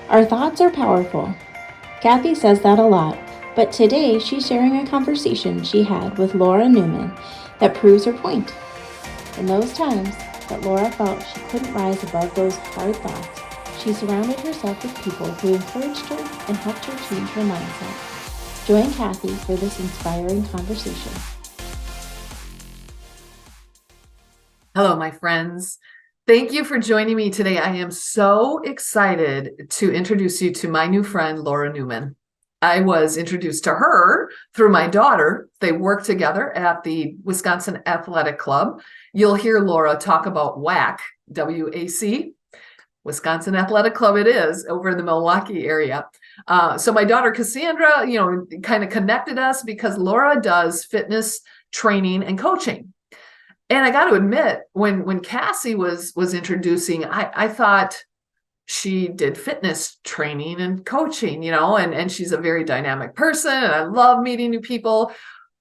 Our thoughts are powerful. Kathy says that a lot, but today she's sharing a conversation she had with Laura Newman that proves her point. In those times that Laura felt she couldn't rise above those hard thoughts, she surrounded herself with people who encouraged her and helped her change her mindset. Join Kathy for this inspiring conversation. Hello, my friends. Thank you for joining me today. I am so excited to introduce you to my new friend, Laura Newman. I was introduced to her through my daughter. They work together at the Wisconsin Athletic Club. You'll hear Laura talk about WAC, W-A-C, Wisconsin Athletic Club it is, over in the Milwaukee area. So my daughter Cassandra, kind of connected us because Laura does fitness training and coaching. And I got to admit, when Cassie was introducing, I thought she did fitness training and coaching, and she's a very dynamic person, and I love meeting new people.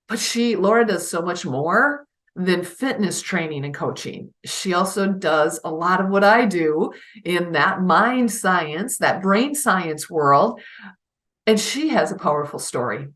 But Laura does so much more than fitness training and coaching. She also does a lot of what I do in that mind science, that brain science world. And she has a powerful story.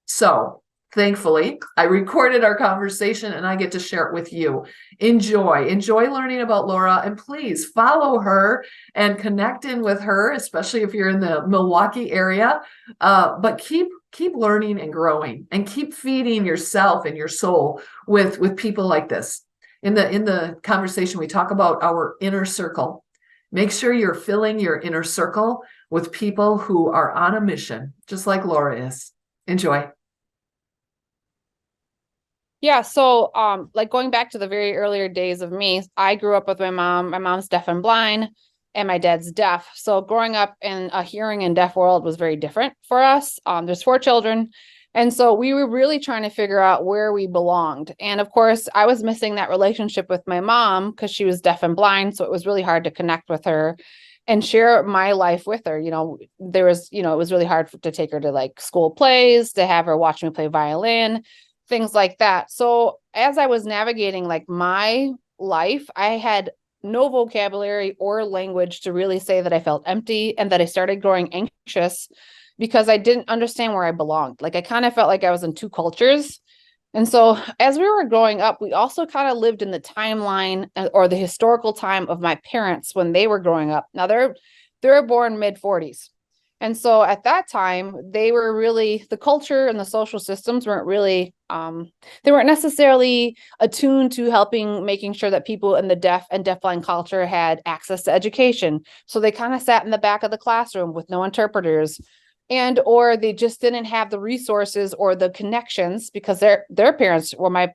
So thankfully, I recorded our conversation and I get to share it with you. Enjoy learning about Laura, and please follow her and connect in with her, especially if you're in the Milwaukee area. But keep learning and growing, and keep feeding yourself and your soul with people like this. In the conversation, we talk about our inner circle. Make sure you're filling your inner circle with people who are on a mission, just like Laura is. Enjoy. Yeah, so like going back to the very earlier days of me, I grew up with my mom. My mom's deaf and blind, and my dad's deaf. So growing up in a hearing and deaf world was very different for us. There's 4 children. And so we were really trying to figure out where we belonged. And of course, I was missing that relationship with my mom because she was deaf and blind. So it was really hard to connect with her and share my life with her. There was, it was really hard to take her to like school plays, to have her watch me play violin, things like that. So as I was navigating like my life, I had no vocabulary or language to really say that I felt empty, and that I started growing anxious because I didn't understand where I belonged. Like I kind of felt like I was in 2 cultures. And so as we were growing up, we also kind of lived in the timeline or the historical time of my parents when they were growing up. Now they're born mid-40s. And so at that time, they were really, the culture and the social systems weren't really, they weren't necessarily attuned to making sure that people in the deaf and deafblind culture had access to education. So they kind of sat in the back of the classroom with no interpreters, or they just didn't have the resources or the connections, because their parents were my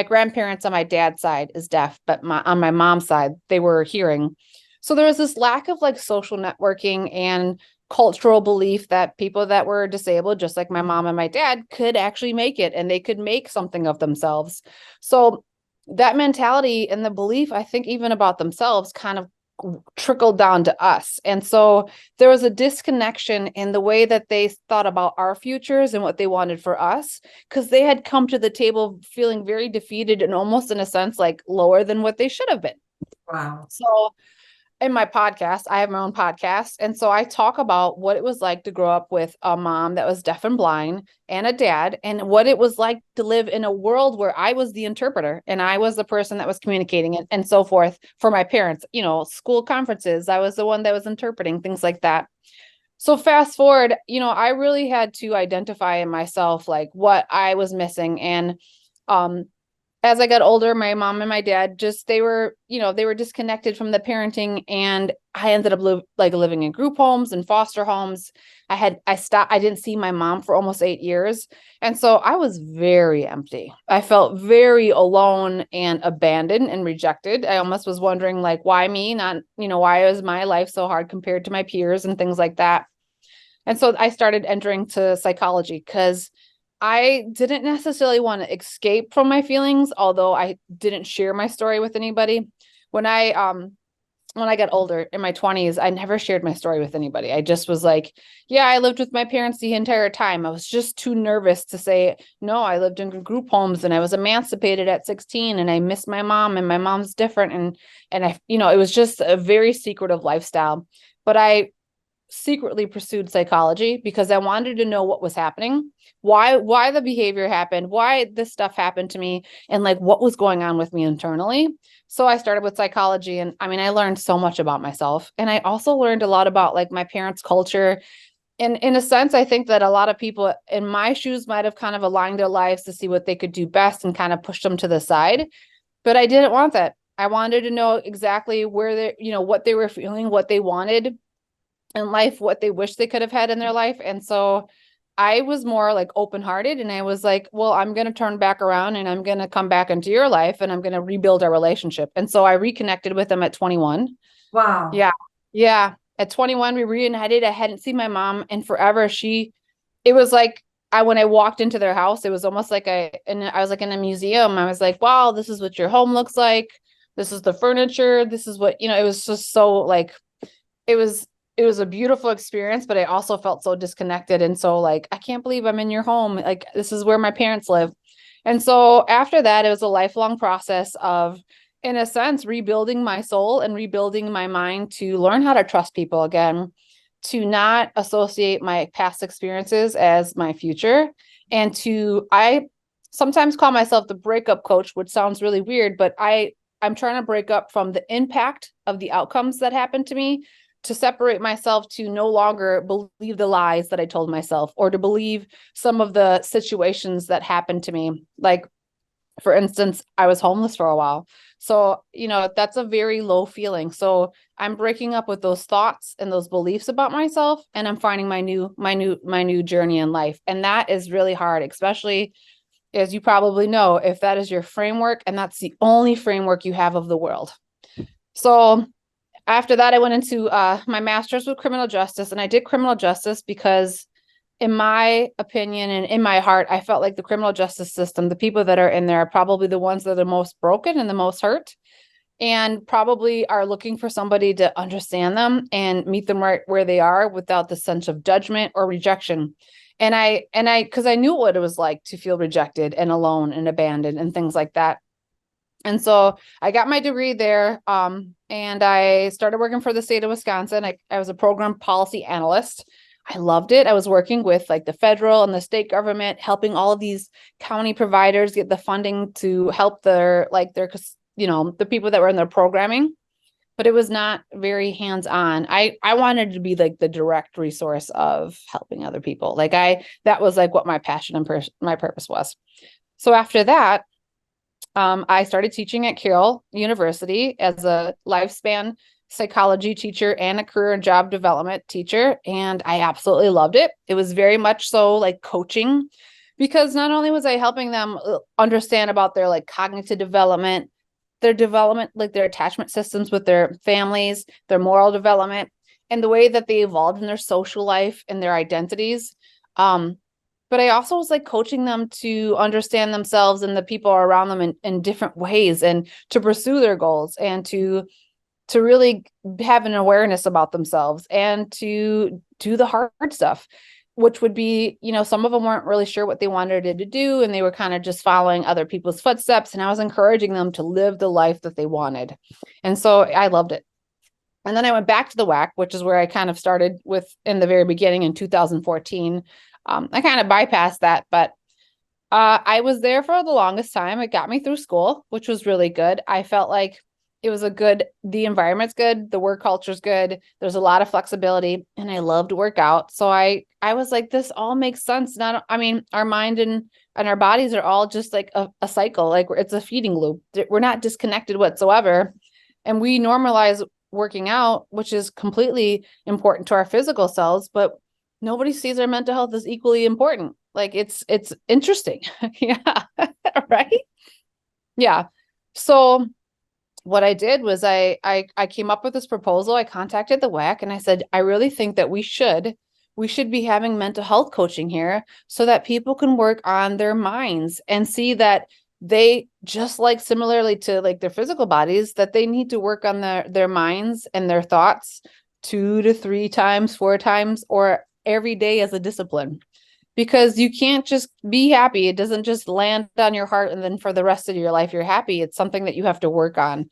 grandparents on my dad's side is deaf, but on my mom's side, they were hearing. So there was this lack of like social networking and cultural belief that people that were disabled, just like my mom and my dad, could actually make it, and they could make something of themselves. So that mentality and the belief, I think, even about themselves kind of trickled down to us. And so there was a disconnection in the way that they thought about our futures and what they wanted for us, because they had come to the table feeling very defeated and almost, in a sense, like lower than what they should have been. Wow. So in my podcast, I have my own podcast. And so I talk about what it was like to grow up with a mom that was deaf and blind and a dad, and what it was like to live in a world where I was the interpreter and I was the person that was communicating and so forth for my parents, school conferences. I was the one that was interpreting, things like that. So fast forward, I really had to identify in myself, like what I was missing. And, as I got older, my mom and my dad they were disconnected from the parenting, and I ended up living in group homes and foster homes. I didn't see my mom for almost 8 years. And so I was very empty. I felt very alone and abandoned and rejected. I almost was wondering, like, why me? Not, why is my life so hard compared to my peers and things like that? And so I started entering to psychology because I didn't necessarily want to escape from my feelings, although I didn't share my story with anybody. When I got older in my 20s, I never shared my story with anybody. I just was like, yeah, I lived with my parents the entire time. I was just too nervous to say, no, I lived in group homes and I was emancipated at 16 and I miss my mom and my mom's different. And I, it was just a very secretive lifestyle. But I secretly pursued psychology because I wanted to know what was happening, why the behavior happened, why this stuff happened to me, and like what was going on with me internally. So I started with psychology, and I mean, I learned so much about myself, and I also learned a lot about like my parents' culture. And in a sense, I think that a lot of people in my shoes might have kind of aligned their lives to see what they could do best and kind of push them to the side. But I didn't want that. I wanted to know exactly where they, what they were feeling, what they wanted in life, what they wish they could have had in their life. And so I was more like open-hearted, and I was like, well, I'm going to turn back around and I'm going to come back into your life and I'm going to rebuild our relationship. And so I reconnected with them at 21. Wow. Yeah. Yeah. At 21, we reunited. I hadn't seen my mom in forever. It was like, when I walked into their house, it was almost like I was like in a museum. I was like, wow, this is what your home looks like. This is the furniture. This is what, it was just so like, it was, it was a beautiful experience, but I also felt so disconnected. And so like, I can't believe I'm in your home. Like, this is where my parents live. And so after that, it was a lifelong process of, in a sense, rebuilding my soul and rebuilding my mind to learn how to trust people again, to not associate my past experiences as my future. And I sometimes call myself the breakup coach, which sounds really weird, but I'm trying to break up from the impact of the outcomes that happened to me, to separate myself, to no longer believe the lies that I told myself, or to believe some of the situations that happened to me. Like, for instance, I was homeless for a while. So, that's a very low feeling. So I'm breaking up with those thoughts and those beliefs about myself, and I'm finding my new journey in life. And that is really hard, especially, as you probably know, if that is your framework and that's the only framework you have of the world. So after that, I went into my master's with criminal justice, and I did criminal justice because, in my opinion and in my heart, I felt like the criminal justice system, the people that are in there are probably the ones that are the most broken and the most hurt, and probably are looking for somebody to understand them and meet them right where they are without the sense of judgment or rejection. Because I knew what it was like to feel rejected and alone and abandoned and things like that. And so I got my degree there, and I started working for the state of Wisconsin. I was a program policy analyst. I loved it. I was working with like the federal and the state government, helping all of these county providers get the funding to help the people that were in their programming. But it was not very hands-on. I wanted to be like the direct resource of helping other people. That was like what my passion and my purpose was. So after that, I started teaching at Carroll University as a lifespan psychology teacher and a career and job development teacher. And I absolutely loved it. It was very much so like coaching, because not only was I helping them understand about their like cognitive development, their development, like their attachment systems with their families, their moral development, and the way that they evolved in their social life and their identities. But I also was like coaching them to understand themselves and the people around them in different ways, and to pursue their goals, and to really have an awareness about themselves, and to do the hard stuff, which would be, some of them weren't really sure what they wanted to do, and they were kind of just following other people's footsteps. And I was encouraging them to live the life that they wanted. And so I loved it. And then I went back to the WAC, which is where I kind of started with in the very beginning in 2014. I kind of bypassed that, but I was there for the longest time. It got me through school, which was really good. I felt like it was the environment's good, the work culture's good, there's a lot of flexibility, and I loved to work out. So I was like, this all makes sense. Our mind and our bodies are all just like a cycle, like it's a feeding loop. We're not disconnected whatsoever. And we normalize working out, which is completely important to our physical selves, but nobody sees our mental health as equally important. Like it's interesting. Yeah. Right. Yeah. So what I did was I came up with this proposal. I contacted the WAC and I said, I really think that we should be having mental health coaching here so that people can work on their minds and see that they, just like similarly to like their physical bodies, that they need to work on their minds and their thoughts 2 to 3 times, 4 times, or every day as a discipline. Because you can't just be happy. It doesn't just land on your heart and then for the rest of your life you're happy. It's something that you have to work on.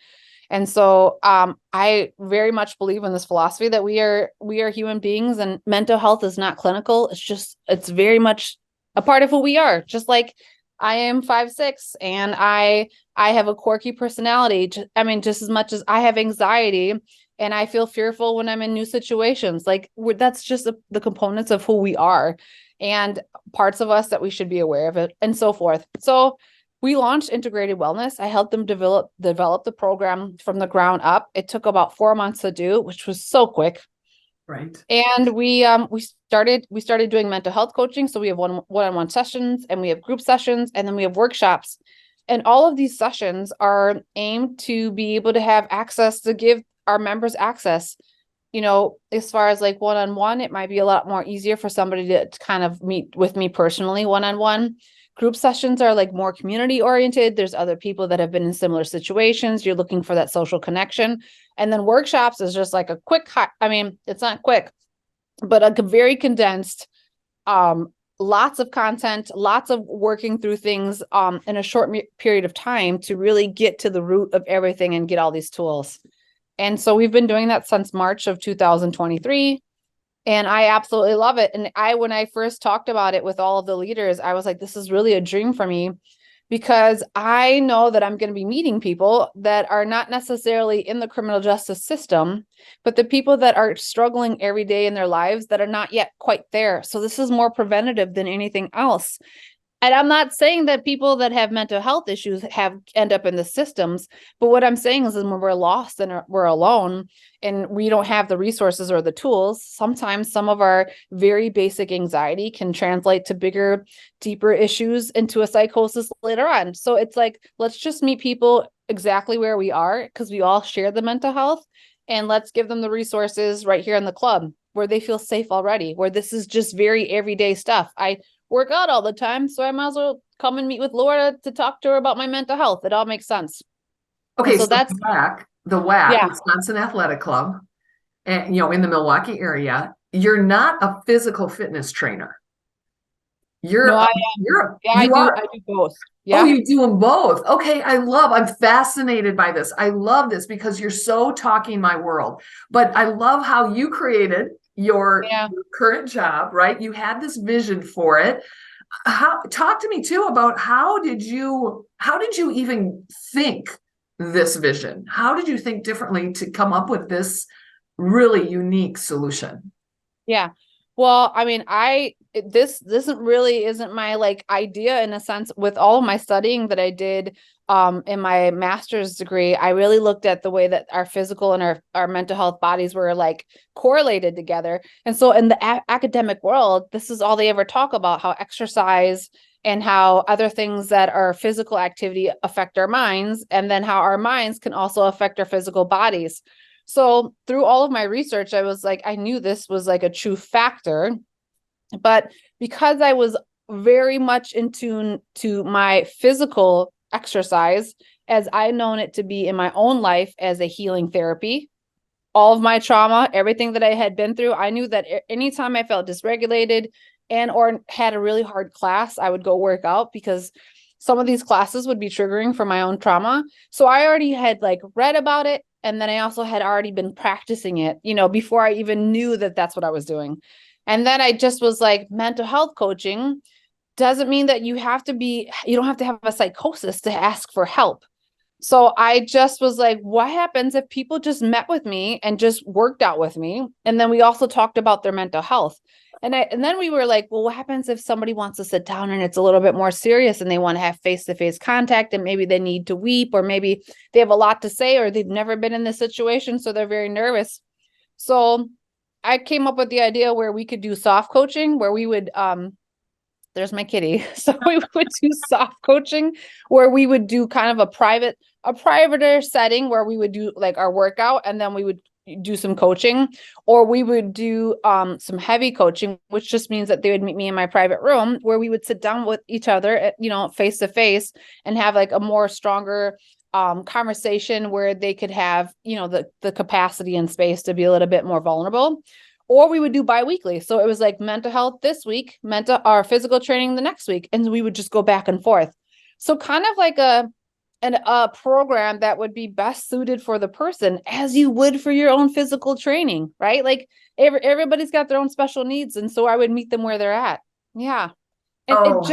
And so I very much believe in this philosophy that we are human beings, and mental health is not clinical. It's very much a part of who we are. Just like I am 5'6" and I have a quirky personality. I mean, just as much as I have anxiety and I feel fearful when I'm in new situations. Like that's just the components of who we are, and parts of us that we should be aware of it, and so forth. So we launched Integrated Wellness. I helped them develop the program from the ground up. It took about 4 months to do, which was so quick. Right. And we started doing mental health coaching. So we have one-on-one sessions, and we have group sessions, and then we have workshops. And all of these sessions are aimed to be able to have access, to give our members access. As far as like one-on-one, it might be a lot more easier for somebody to kind of meet with me personally one-on-one. Group sessions are like more community oriented. There's other people that have been in similar situations. You're looking for that social connection. And then workshops is just like a quick, I mean, it's not quick, but a very condensed, lots of content, lots of working through things in a short period of time to really get to the root of everything and get all these tools. And so we've been doing that since March of 2023. And I absolutely love it. And when I first talked about it with all of the leaders, I was like, this is really a dream for me, because I know that I'm going to be meeting people that are not necessarily in the criminal justice system, but the people that are struggling every day in their lives that are not yet quite there. So this is more preventative than anything else. And I'm not saying that people that have mental health issues end up in the systems, but what I'm saying is when we're lost and we're alone and we don't have the resources or the tools, sometimes some of our very basic anxiety can translate to bigger, deeper issues into a psychosis later on. So it's like, let's just meet people exactly where we are, because we all share the mental health, and let's give them the resources right here in the club where they feel safe already, where this is just very everyday stuff. I work out all the time, so I might as well come and meet with Laura to talk to her about my mental health. It all makes sense. Okay, so that's the WAC, yeah. Wisconsin Athletic Club, and in the Milwaukee area, you're not a physical fitness trainer. No, I do both. Yeah. Oh, you do them both. Okay, I'm fascinated by this. I love this because you're so talking my world. But I love how you created your current job, right? You had this vision for it. Talk to me too about how did you even think this vision? How did you think differently to come up with this really unique solution? Yeah. Well, I mean, this isn't my like idea in a sense. With all of my studying that I did in my master's degree, I really looked at the way that our physical and our mental health bodies were like correlated together. And so in the academic world, this is all they ever talk about, how exercise and how other things that are physical activity affect our minds, and then how our minds can also affect our physical bodies. So through all of my research, I was like, I knew this was like a true factor, but because I was very much in tune to my physical exercise, as I known it to be in my own life as a healing therapy, all of my trauma, everything that I had been through, I knew that anytime I felt dysregulated and or had a really hard class, I would go work out, because some of these classes would be triggering for my own trauma. So I already had like read about it. And then I also had already been practicing it, before I even knew that that's what I was doing. And then I just was like, mental health coaching doesn't mean that you don't have to have a psychosis to ask for help. So I just was like, what happens if people just met with me and just worked out with me? And then we also talked about their mental health. And then we were like, well, what happens if somebody wants to sit down and it's a little bit more serious and they want to have face-to-face contact, and maybe they need to weep, or maybe they have a lot to say, or they've never been in this situation, so they're very nervous. So I came up with the idea where we could do soft coaching, where we would, there's my kitty. So we would do soft coaching where we would do kind of a privater setting where we would do like our workout, and then we would do some coaching, or we would do some heavy coaching, which just means that they would meet me in my private room where we would sit down with each other, face to face, and have like a more stronger conversation where they could have, the capacity and space to be a little bit more vulnerable. Or we would do bi-weekly. So it was like mental health this week, mental or physical training the next week. And we would just go back and forth. So kind of like a and a program that would be best suited for the person, as you would for your own physical training, right? Like everybody's got their own special needs. And so I would meet them where they're at. Yeah. And Oh,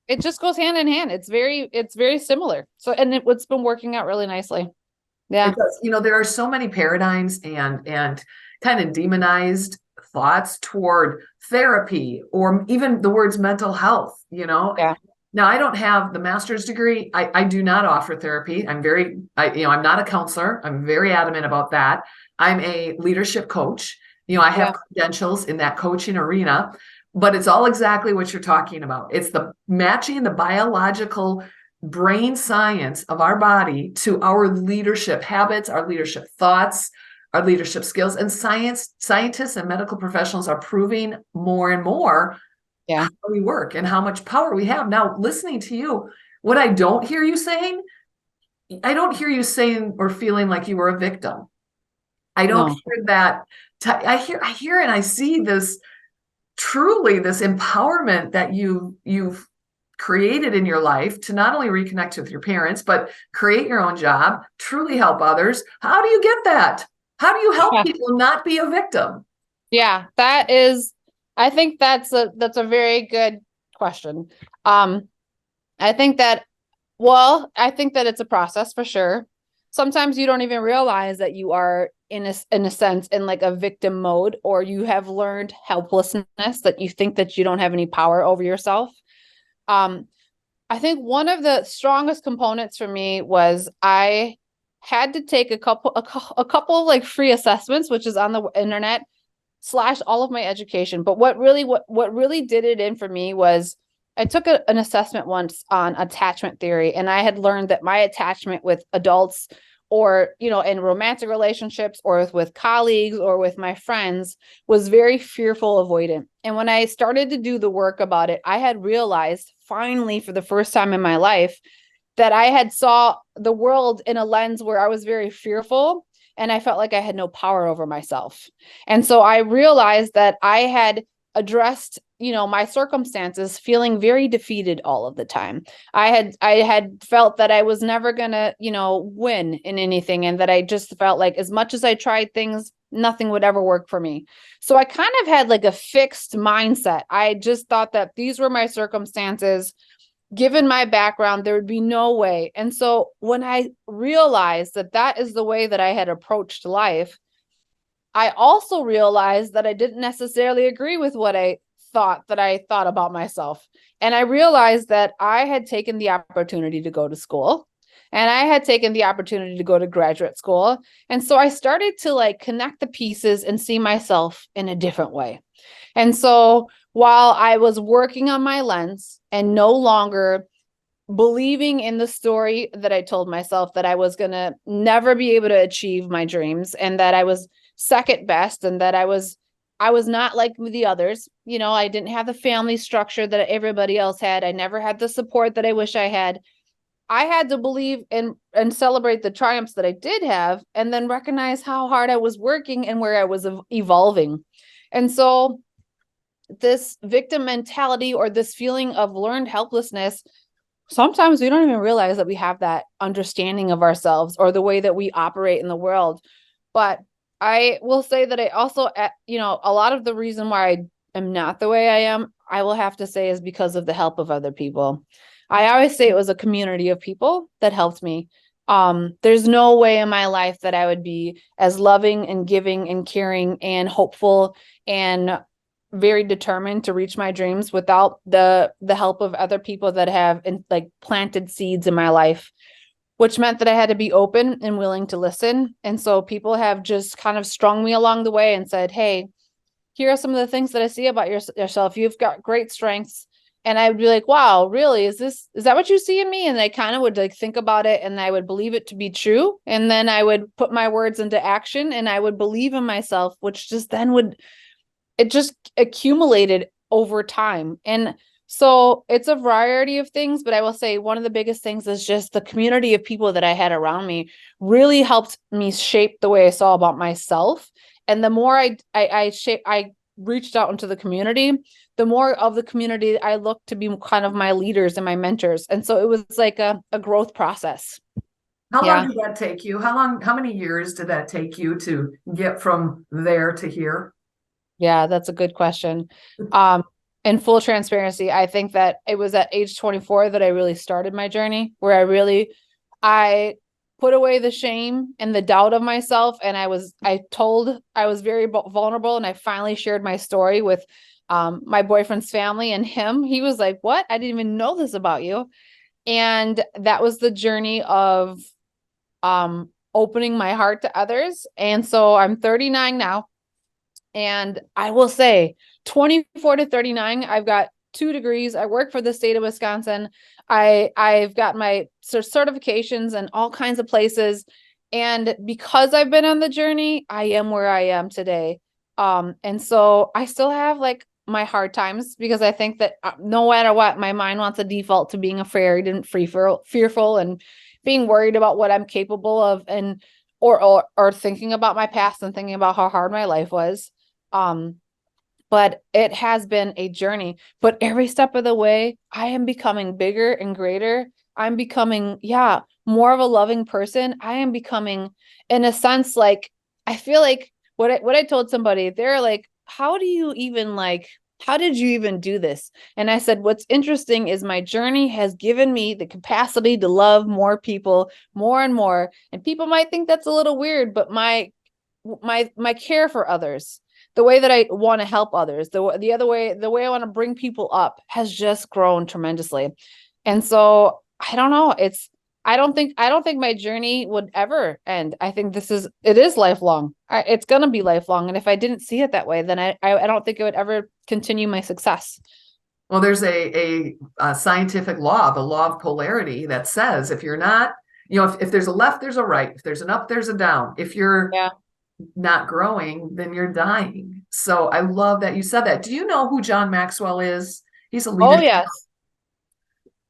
it just goes hand in hand. It's very similar. So, and it's been working out really nicely. Yeah. it does. There are so many paradigms and kind of demonized thoughts toward therapy or even the words mental health. Yeah. Now, I don't have the master's degree. I do not offer therapy. I'm not a counselor. I'm very adamant about that. I'm a leadership coach. I have credentials in that coaching arena, but it's all exactly what you're talking about. It's the matching the biological brain science of our body to our leadership habits, our leadership thoughts, our leadership skills. And scientists and medical professionals are proving more and more how we work and how much power we have. Now, listening to you, what I don't hear you saying, I don't hear you saying or feeling like you were a victim. I don't hear that. I hear and I see this truly this empowerment that you've created in your life to not only reconnect with your parents, but create your own job, truly help others. How do you get that? How do you help people not be a victim? Yeah, I think that's a very good question. I think that it's a process for sure. Sometimes you don't even realize that you are in a sense in like a victim mode, or you have learned helplessness, that you think that you don't have any power over yourself. I think one of the strongest components for me was I had to take a couple of like free assessments, which is on the internet, / all of my education. But what really did it in for me was I took an assessment once on attachment theory, and I had learned that my attachment with adults, or in romantic relationships, or with colleagues, or with my friends, was very fearful avoidant. And when I started to do the work about it, I had realized finally, for the first time in my life, that I had saw the world in a lens where I was very fearful, and I felt like I had no power over myself. And so I realized that I had addressed, my circumstances feeling very defeated all of the time. I had felt that I was never gonna, win in anything, and that I just felt like as much as I tried things, nothing would ever work for me. So I kind of had like a fixed mindset. I just thought that these were my circumstances. Given my background, there would be no way. And so when I realized that that is the way that I had approached life, I also realized that I didn't necessarily agree with what I thought about myself. And I realized that I had taken the opportunity to go to school, and I had taken the opportunity to go to graduate school. And so I started to like connect the pieces and see myself in a different way. And so while I was working on my lens and no longer believing in the story that I told myself, that I was going to never be able to achieve my dreams, and that I was second best, and that I was not like the others. I didn't have the family structure that everybody else had. I never had the support that I wish I had. I had to believe and celebrate the triumphs that I did have, and then recognize how hard I was working and where I was evolving. And so this victim mentality, or this feeling of learned helplessness, sometimes we don't even realize that we have that understanding of ourselves or the way that we operate in the world. But I will say that I also, a lot of the reason why I am not the way I am, I will have to say, is because of the help of other people. I always say it was a community of people that helped me. There's no way in my life that I would be as loving and giving and caring and hopeful and very determined to reach my dreams without the help of other people that have planted seeds in my life, which meant that I had to be open and willing to listen. And so people have just kind of strung me along the way and said, hey, here are some of the things that I see about yourself. You've got great strengths. And I would be like, wow, really? Is that what you see in me? And I kind of would like think about it, and I would believe it to be true. And then I would put my words into action, and I would believe in myself, which just then it just accumulated over time. And so it's a variety of things, but I will say one of the biggest things is just the community of people that I had around me really helped me shape the way I saw about myself. And the more I reached out into the community, the more of the community I looked to be kind of my leaders and my mentors. And so it was like a growth process. How Yeah. long did that take you? How many years did that take you to get from there to here? Yeah, that's a good question. In full transparency, I think that it was at age 24 that I really started my journey, where I put away the shame and the doubt of myself. And I was very vulnerable, and I finally shared my story with my boyfriend's family, and he was like, "What? I didn't even know this about you." And that was the journey of opening my heart to others. And so I'm 39 now. And I will say 24 to 39, I've got 2 degrees. I work for the state of Wisconsin. I've got my certifications in all kinds of places. And because I've been on the journey, I am where I am today. And so I still have like my hard times, because I think that no matter what, my mind wants to default to being afraid and fearful and being worried about what I'm capable of, and or thinking about my past and thinking about how hard my life was. But it has been a journey, but every step of the way, I am becoming bigger and greater. I'm becoming, more of a loving person. I am becoming, in a sense, like, I feel like what I told somebody, they're like, how did you even do this? And I said, what's interesting is my journey has given me the capacity to love more people, more and more. And people might think that's a little weird, but my care for others, the way that I want to help others, the way I want to bring people up has just grown tremendously. And so I don't know. I don't think my journey would ever end. I think it is lifelong. It's going to be lifelong. And if I didn't see it that way, then I don't think it would ever continue my success. Well, there's a scientific law, the law of polarity, that says if you're not, if there's a left, there's a right. If there's an up, there's a down. If you're not growing, then you're dying. So I love that you said that. Do you know who John Maxwell is? He's a leader. Oh, yes.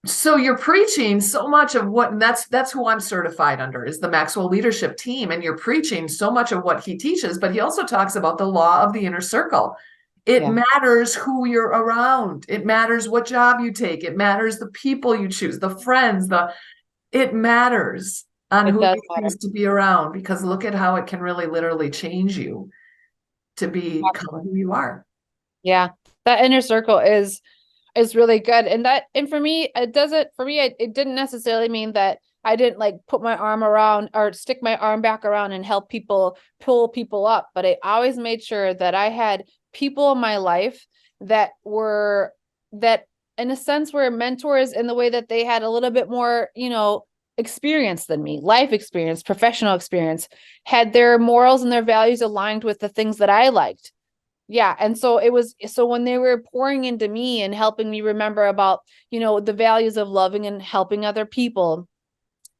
So you're preaching so much of what, and that's who I'm certified under, is the Maxwell leadership team. And you're preaching so much of what he teaches, but he also talks about the law of the inner circle. It matters who you're around. It matters what job you take. It matters the people you choose, the friends, it matters on who you choose to be around, because look at how it can really literally change you to become who you are. Yeah. That inner circle is really good. And for me, it didn't necessarily mean that I didn't like put my arm around or stick my arm back around and help people, pull people up. But I always made sure that I had people in my life that in a sense were mentors, in the way that they had a little bit more, experience than me, life experience, professional experience, had their morals and their values aligned with the things that I liked. Yeah. And so when they were pouring into me and helping me remember about, the values of loving and helping other people,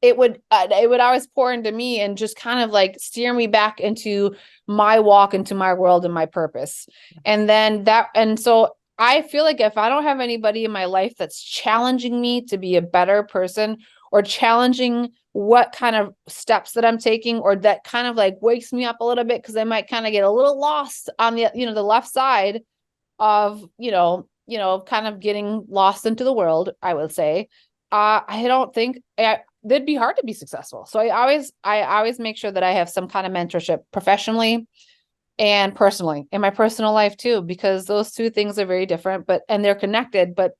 it would always pour into me and just kind of like steer me back into my walk, into my world and my purpose. And so I feel like if I don't have anybody in my life that's challenging me to be a better person, or challenging what kind of steps that I'm taking, or that kind of like wakes me up a little bit, because I might kind of get a little lost on the, the left side of, kind of getting lost into the world, I would say. I don't think it'd be hard to be successful. So I always make sure that I have some kind of mentorship, professionally and personally, in my personal life too, because those two things are very different, and they're connected, but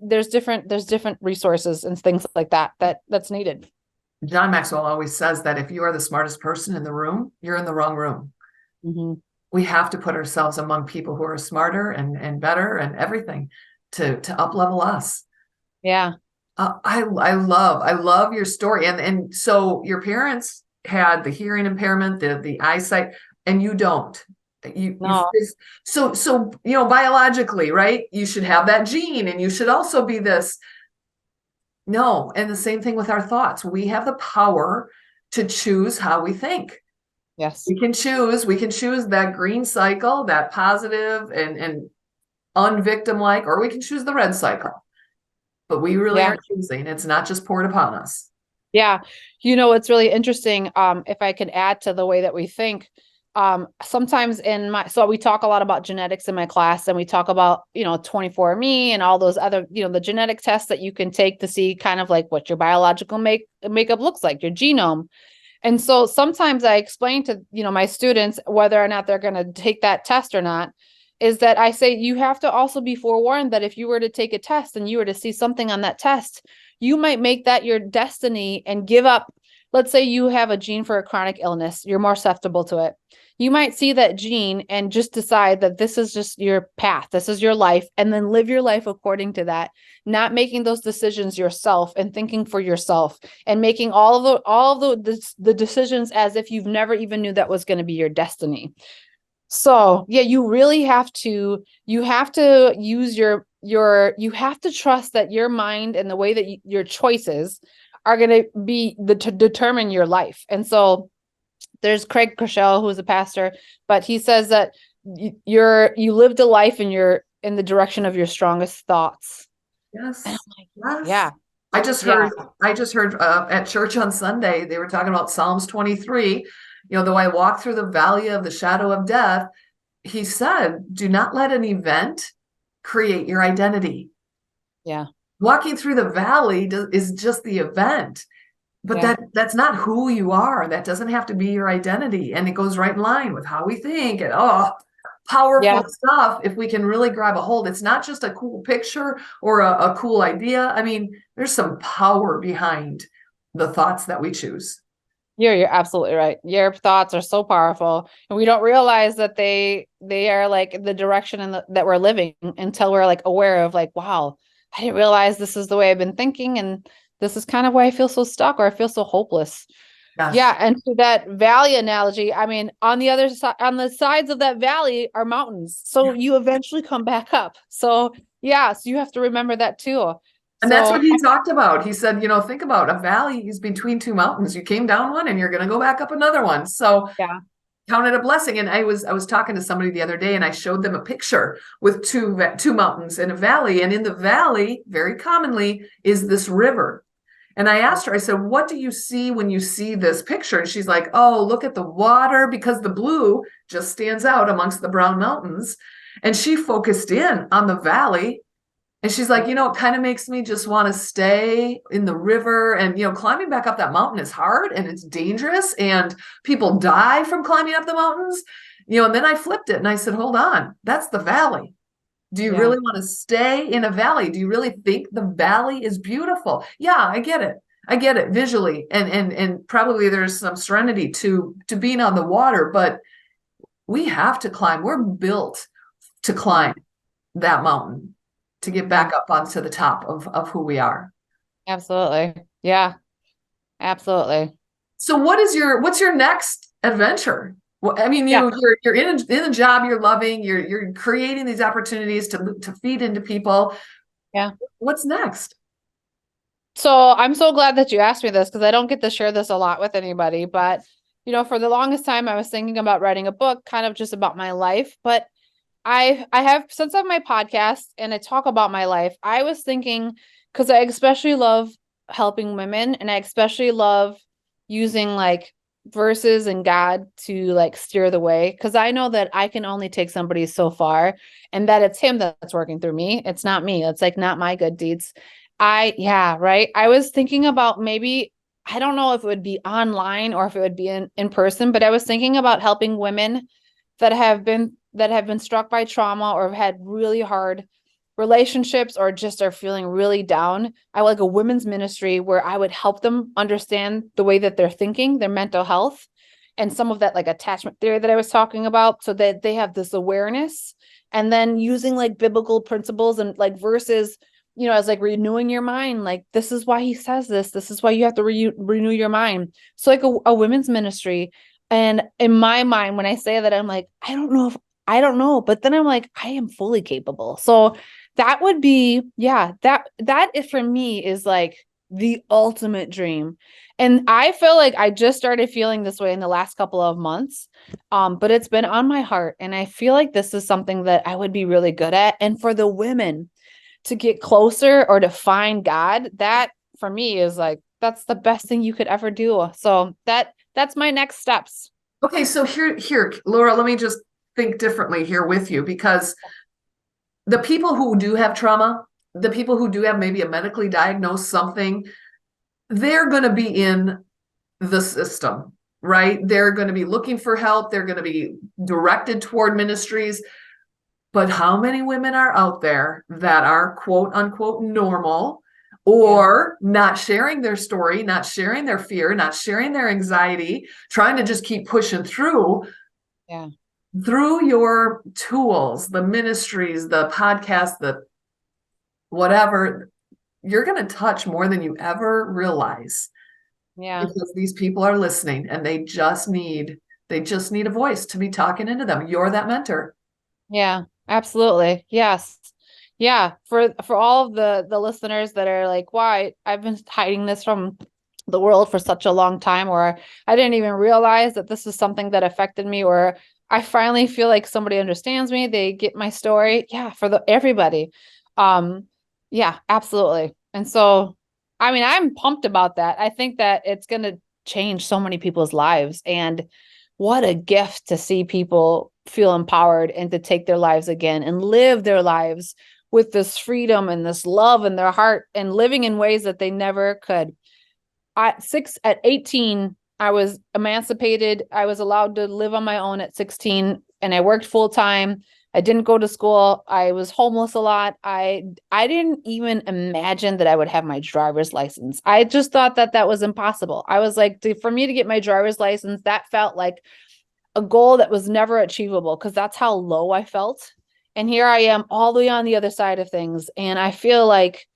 there's different resources and things like that's needed. John Maxwell always says that if you are the smartest person in the room, you're in the wrong room. Mm-hmm. We have to put ourselves among people who are smarter and better and everything to up level us. Yeah. I love your story. And so your parents had the hearing impairment, the eyesight, and you don't. So biologically, right? You should have that gene, and you should also be this. No, and the same thing with our thoughts. We have the power to choose how we think. Yes. We can choose that green cycle, that positive and unvictim-like, or we can choose the red cycle. But we really are choosing. It's not just poured upon us. Yeah. It's really interesting. If I can add to the way that we think, sometimes so we talk a lot about genetics in my class, and we talk about, 24andMe and all those other, the genetic tests that you can take to see kind of like what your biological makeup looks like, your genome. And so sometimes I explain to, my students whether or not they're going to take that test or not, is that I say, you have to also be forewarned that if you were to take a test and you were to see something on that test, you might make that your destiny and give up. Let's say you have a gene for a chronic illness, you're more susceptible to it. You might see that gene and just decide that this is just your path, this is your life, and then live your life according to that, not making those decisions yourself and thinking for yourself and making all of the decisions as if you've never even knew that was going to be your destiny. So yeah, you really have to, use you have to trust that your mind and the way that your choices are going to be to determine your life. And so there's Craig Groeschel, who's a pastor, but he says that you lived a life and you're in the direction of your strongest thoughts. Yes. And I'm like, Yes. yeah. I just heard at church on Sunday, they were talking about Psalms 23. Though I walk through the valley of the shadow of death, he said, do not let an event create your identity. Yeah. Walking through the valley is just the event, but that's not who you are. That doesn't have to be your identity. And it goes right in line with how we think and powerful stuff. If we can really grab a hold, it's not just a cool picture or a cool idea. I mean, there's some power behind the thoughts that we choose. You're absolutely right. Your thoughts are so powerful, and we don't realize that they are like the direction that we're living until we're like aware of like, wow, I didn't realize this is the way I've been thinking, and this is kind of why I feel so stuck or I feel so hopeless. Yes. Yeah, and to that valley analogy, I mean, on the other side, on the sides of that valley are mountains, so you eventually come back up. So yeah, so you have to remember that too. And that's what he talked about. He said, think about a valley is between two mountains. You came down one and you're going to go back up another one. So yeah, count it a blessing. And I was talking to somebody the other day and I showed them a picture with two mountains and a valley. And in the valley, very commonly, is this river. And I asked her, I said, what do you see when you see this picture? And she's like, oh, look at the water, because the blue just stands out amongst the brown mountains. And she focused in on the valley. And she's like, it kind of makes me just want to stay in the river. And, climbing back up that mountain is hard and it's dangerous and people die from climbing up the mountains. And then I flipped it and I said, hold on, that's the valley. Do you really want to stay in a valley? Do you really think the valley is beautiful? Yeah, I get it. I get it visually. And probably there's some serenity to being on the water, but we have to climb. We're built to climb that mountain, to get back up onto the top of who we are. Absolutely. Yeah, absolutely. So what's your next adventure? Well, I mean, you're in a job you're loving, you're creating these opportunities to feed into people. Yeah. What's next? So I'm so glad that you asked me this, because I don't get to share this a lot with anybody, but for the longest time I was thinking about writing a book kind of just about my life, but I have, since I have my podcast and I talk about my life, I was thinking, because I especially love helping women and I especially love using like verses and God to like steer the way, because I know that I can only take somebody so far and that it's him that's working through me. It's not me. It's like not my good deeds. Right. I was thinking about maybe, I don't know if it would be online or if it would be in person, but I was thinking about helping women that have been struck by trauma or have had really hard relationships or just are feeling really down. I like a women's ministry where I would help them understand the way that they're thinking, their mental health, and some of that like attachment theory that I was talking about, so that they have this awareness, and then using like biblical principles and like verses, as like renewing your mind. Like, this is why he says this. This is why you have to renew your mind. So like a women's ministry. And in my mind, when I say that, I'm like, I don't know. But then I'm like, I am fully capable. So that would be, that is, for me, is like the ultimate dream. And I feel like I just started feeling this way in the last couple of months. But it's been on my heart. And I feel like this is something that I would be really good at. And for the women to get closer or to find God, that for me is like, that's the best thing you could ever do. So that's my next steps. Okay, so here, Laura, let me just think differently here with you, because the people who do have trauma, the people who do have maybe a medically diagnosed something, they're going to be in the system, right? They're going to be looking for help. They're going to be directed toward ministries. But how many women are out there that are quote unquote normal, or not sharing their story, not sharing their fear, not sharing their anxiety, trying to just keep pushing Yeah. through your tools, the ministries, the podcast, the whatever, you're going to touch more than you ever realize, Yeah. because these people are listening and they just need a voice to be talking into them. You're that mentor. Yeah, absolutely. Yes. Yeah. For all of the listeners that are like, why I've been hiding this from the world for such a long time, or I didn't even realize that this is something that affected me, or I finally feel like somebody understands me, they get my story. Yeah, for the everybody. Um, yeah, absolutely. And so I mean, I'm pumped about that. I think that it's gonna change so many people's lives. And what a gift to see people feel empowered and to take their lives again and live their lives with this freedom and this love in their heart and living in ways that they never could. At 18, I was emancipated. I was allowed to live on my own at 16, and I worked full time. I didn't go to school. I was homeless a lot. I didn't even imagine that I would have my driver's license. I just thought that that was impossible. I was like, for me to get my driver's license, that felt like a goal that was never achievable, because that's how low I felt. And here I am all the way on the other side of things. And I feel like,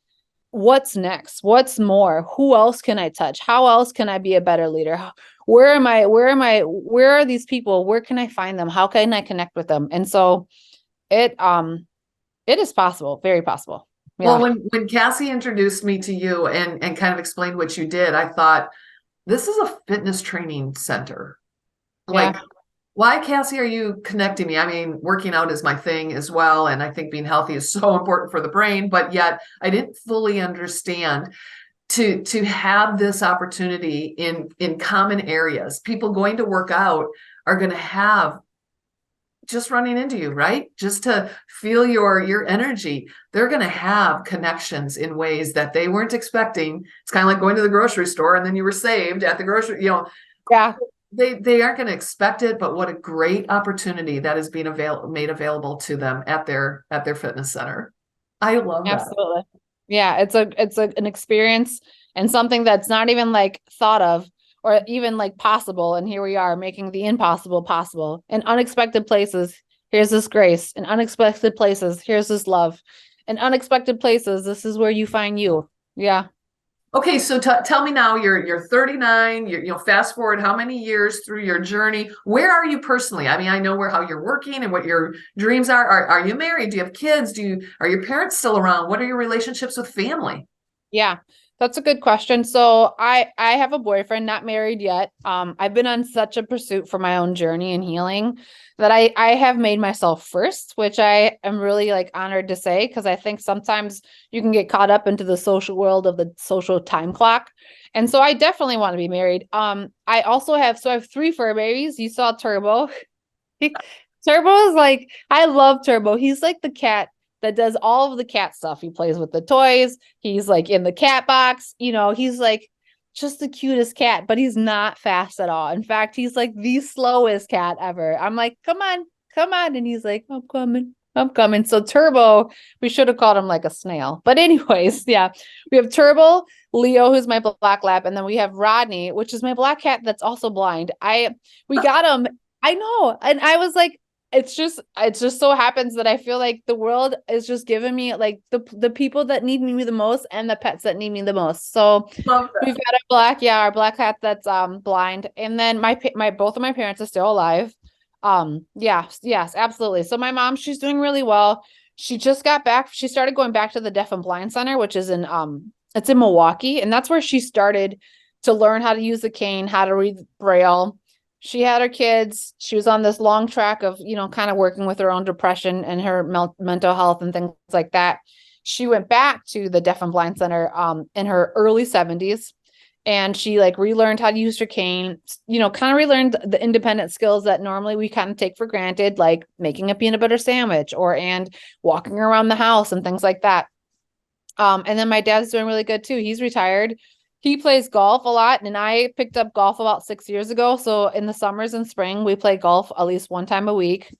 what's next? What's more? Who else can I touch? How else can I be a better leader? Where are these people? Where can I find them? How can I connect with them? And so it it is possible, very possible. Well, Yeah. when Cassie introduced me to you and kind of explained what you did, I thought, this is a fitness training center. Like, Yeah. why, Cassie, are you connecting me? I mean, working out is my thing as well. And I think being healthy is so important for the brain, but yet I didn't fully understand to have this opportunity in common areas. People going to work out are going to have just running into you, right? Just to feel your energy. They're going to have connections in ways that they weren't expecting. It's kind of like going to the grocery store and then you were saved at the grocery, Yeah. they aren't going to expect it, but what a great opportunity that is being made available to them at their fitness center. I love that. Absolutely. Yeah, an experience and something that's not even like thought of or even like possible. And here we are making the impossible possible. In unexpected places, here's this grace. In unexpected places, here's this love. In unexpected places, this is where you find you. Yeah. Okay, so tell me now, you're 39, fast forward how many years through your journey? Where are you personally? I mean, I know how you're working and what your dreams are. Are you married? Do you have kids? Are your parents still around? What are your relationships with family? Yeah, that's a good question. So I have a boyfriend, not married yet. I've been on such a pursuit for my own journey and healing that I have made myself first, which I am really like honored to say, because I think sometimes you can get caught up into the social world of the social time clock. And so I definitely want to be married. I also I have three fur babies. You saw Turbo. Turbo is like, I love Turbo. He's like the cat that does all of the cat stuff. He plays with the toys. He's like in the cat box. He's like just the cutest cat, but he's not fast at all. In fact, he's like the slowest cat ever. I'm like, come on, come on. And he's like, I'm coming. I'm coming. So Turbo, we should have called him like a snail. But anyways, yeah, we have Turbo, Leo, who's my black lab, and then we have Rodney, which is my black cat that's also blind. We got him. I know. And I was like, it just so happens that I feel like the world is just giving me like the people that need me the most and the pets that need me the most. So Love we've that. got our black cat that's blind, and then my both of my parents are still alive. Yes, absolutely. So my mom, she's doing really well. She just got back. She started going back to the Deaf and Blind Center, which is in it's in Milwaukee, and that's where she started to learn how to use the cane, how to read Braille. She had her kids. She was on this long track of, kind of working with her own depression and her mental health and things like that. She went back to the Deaf and Blind Center in her early 70s. and she like relearned how to use her cane, kind of relearned the independent skills that normally we kind of take for granted, like making a peanut butter sandwich and walking around the house and things like that. And then my dad's doing really good too. He's retired. He plays golf a lot, and I picked up golf about 6 years ago. So in the summers and spring, we play golf at least one time a week.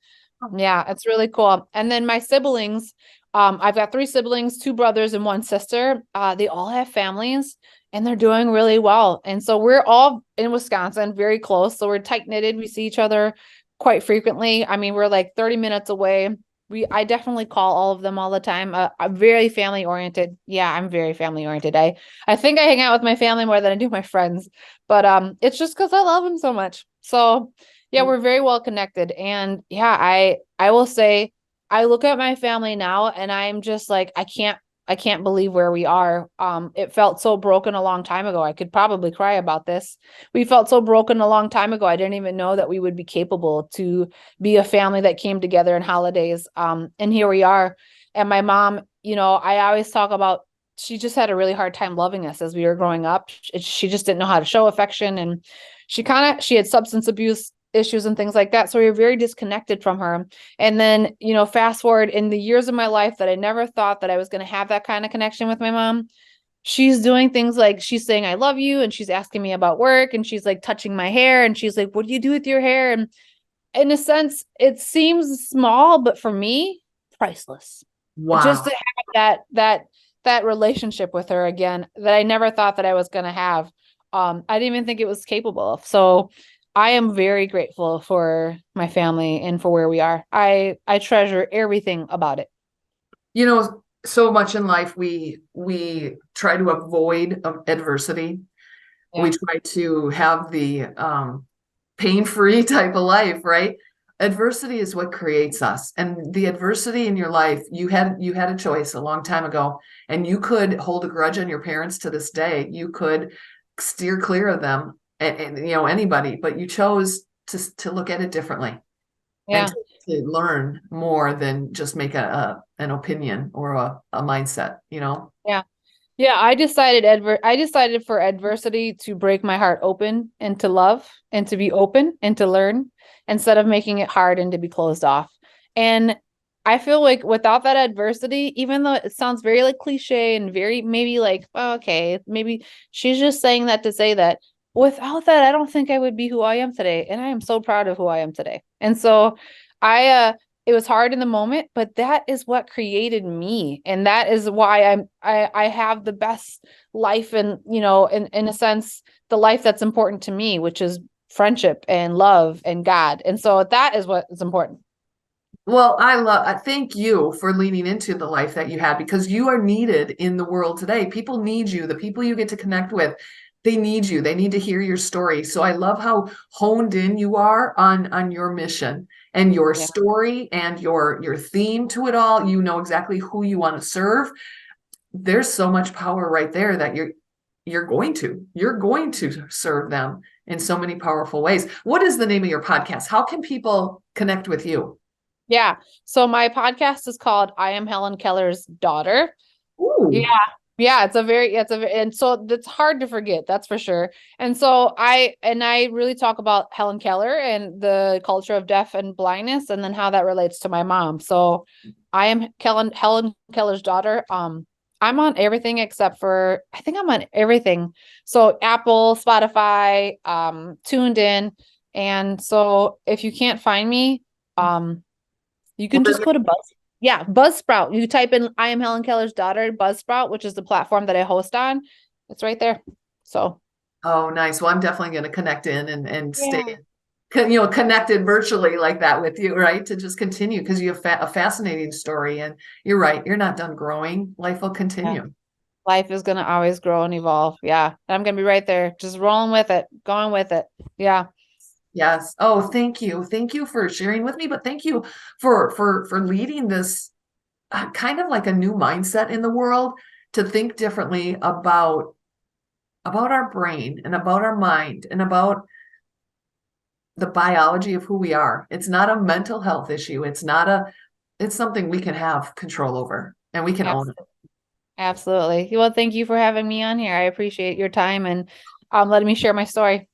Yeah, it's really cool. And then my siblings, I've got 3 siblings, 2 brothers and 1 sister. They all have families and they're doing really well. And so we're all in Wisconsin, very close. So we're tight knitted. We see each other quite frequently. I mean, we're like 30 minutes away. I definitely call all of them all the time. I'm very family oriented. Yeah, I'm very family oriented. I think I hang out with my family more than I do my friends, but it's just because I love them so much. So yeah, we're very well connected. And yeah, I will say I look at my family now and I'm just like, I can't believe where we are. It felt so broken a long time ago. I could probably cry about this. We felt so broken a long time ago. I didn't even know that we would be capable to be a family that came together in holidays. And here we are. And my mom, I always talk about, she just had a really hard time loving us as we were growing up. She just didn't know how to show affection. And she had substance abuse issues and things like that. So we were very disconnected from her. And then, fast forward in the years of my life that I never thought that I was going to have that kind of connection with my mom. She's doing things like she's saying, I love you. And she's asking me about work, and she's like touching my hair. And she's like, what do you do with your hair? And in a sense, it seems small, but for me, priceless. Just Wow. to have that relationship with her again, that I never thought that I was going to have. I didn't even think it was capable of. So I am very grateful for my family and for where we are. I treasure everything about it. So much in life we try to avoid adversity. Yeah. We try to have the pain-free type of life, right? Adversity is what creates us. And the adversity in your life, you had a choice a long time ago, and you could hold a grudge on your parents to this day. You could steer clear of them and anybody, but you chose to look at it differently and Yeah. to learn more than just make an opinion or a mindset. Yeah. Yeah, I decided for adversity to break my heart open and to love and to be open and to learn instead of making it hard and to be closed off. And I feel like without that adversity, even though it sounds very like cliche and very maybe like, oh, okay, maybe she's just saying that to say that. Without that, I don't think I would be who I am today. And I am so proud of who I am today. And so it was hard in the moment, but that is what created me. And that is why I have the best life, and, in a sense, the life that's important to me, which is friendship and love and God. And so that is what is important. Well, I thank you for leaning into the life that you had, because you are needed in the world today. People need you. The people you get to connect with, they need you. They need to hear your story. So I love how honed in you are on your mission and your Yeah. story and your theme to it all. You know exactly who you want to serve. There's so much power right there that you're going to serve them in so many powerful ways. What is the name of your podcast? How can people connect with you? Yeah. So my podcast is called I Am Helen Keller's Daughter. Yeah. Ooh. Yeah, and so it's hard to forget, that's for sure. And so I really talk about Helen Keller and the culture of deaf and blindness, and then how that relates to my mom. So I am Helen Keller's daughter. I'm on everything except for, I think I'm on everything. So Apple, Spotify, tuned in. And so if you can't find me, you can just go to Buzzsprout. You type in I am Helen Keller's daughter, Buzzsprout, which is the platform that I host on. It's right there. So Oh, nice. Well, I'm definitely going to connect in and stay, yeah. connected virtually like that with you, right? To just continue, because you have a fascinating story, and you're right. You're not done growing. Life will Yeah. continue. Life is gonna always grow and evolve. Yeah. And I'm gonna be right there, just rolling with it, going with it. Yeah. Yes. Oh, thank you. Thank you for sharing with me, but thank you for leading this kind of like a new mindset in the world, to think differently about our brain and about our mind and about the biology of who we are. It's not a mental health issue. It's something we can have control over, and we can own it. Absolutely. Well, thank you for having me on here. I appreciate your time and letting me share my story.